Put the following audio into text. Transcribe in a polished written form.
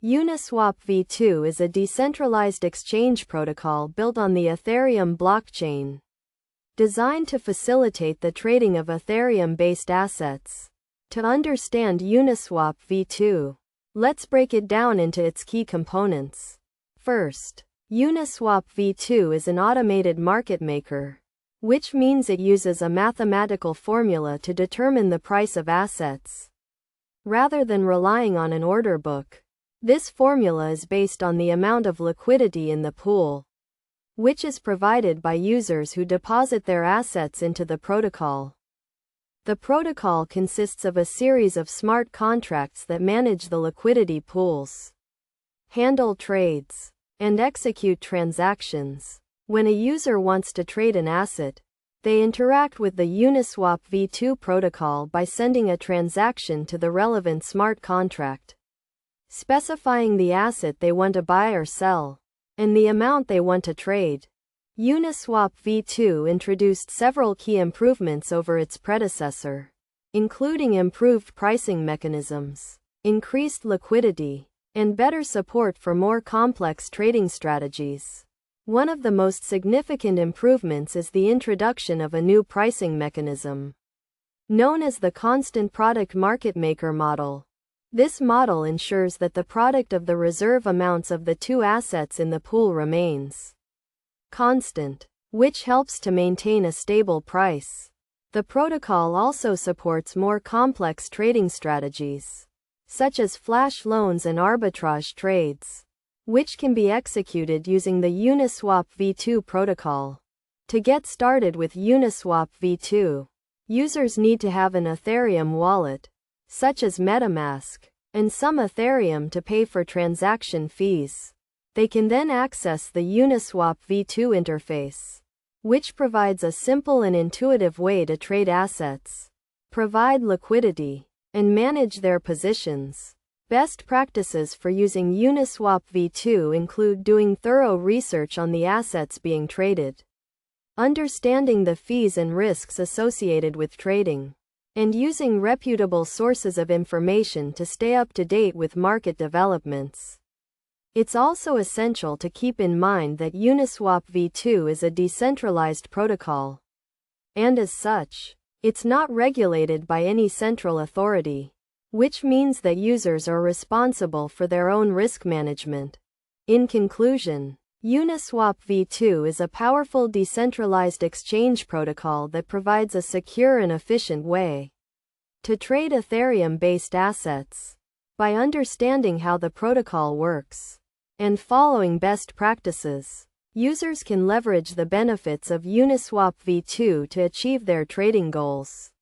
Uniswap V2 is a decentralized exchange protocol built on the Ethereum blockchain, designed to facilitate the trading of Ethereum-based assets. To understand Uniswap V2, let's break it down into its key components. First, Uniswap V2 is an automated market maker, which means it uses a mathematical formula to determine the price of assets, rather than relying on an order book. This formula is based on the amount of liquidity in the pool, which is provided by users who deposit their assets into the protocol. The protocol consists of a series of smart contracts that manage the liquidity pools, handle trades, and execute transactions. When a user wants to trade an asset, they interact with the Uniswap V2 protocol by sending a transaction to the relevant smart contract, specifying the asset they want to buy or sell, and the amount they want to trade. Uniswap V2 introduced several key improvements over its predecessor, including improved pricing mechanisms, increased liquidity, and better support for more complex trading strategies. One of the most significant improvements is the introduction of a new pricing mechanism, known as the constant product market maker model. This model ensures that the product of the reserve amounts of the two assets in the pool remains constant, which helps to maintain a stable price. The protocol also supports more complex trading strategies, such as flash loans and arbitrage trades, which can be executed using the Uniswap V2 protocol. To get started with Uniswap V2, users need to have an Ethereum wallet, such as MetaMask, and some Ethereum to pay for transaction fees. They can then access the Uniswap V2 interface, which provides a simple and intuitive way to trade assets, provide liquidity, and manage their positions. Best practices for using Uniswap V2 include doing thorough research on the assets being traded, understanding the fees and risks associated with trading, and using reputable sources of information to stay up to date with market developments. It's also essential to keep in mind that Uniswap V2 is a decentralized protocol, and as such, it's not regulated by any central authority, which means that users are responsible for their own risk management. In conclusion, Uniswap V2 is a powerful decentralized exchange protocol that provides a secure and efficient way to trade Ethereum-based assets. By understanding how the protocol works and following best practices, users can leverage the benefits of Uniswap V2 to achieve their trading goals.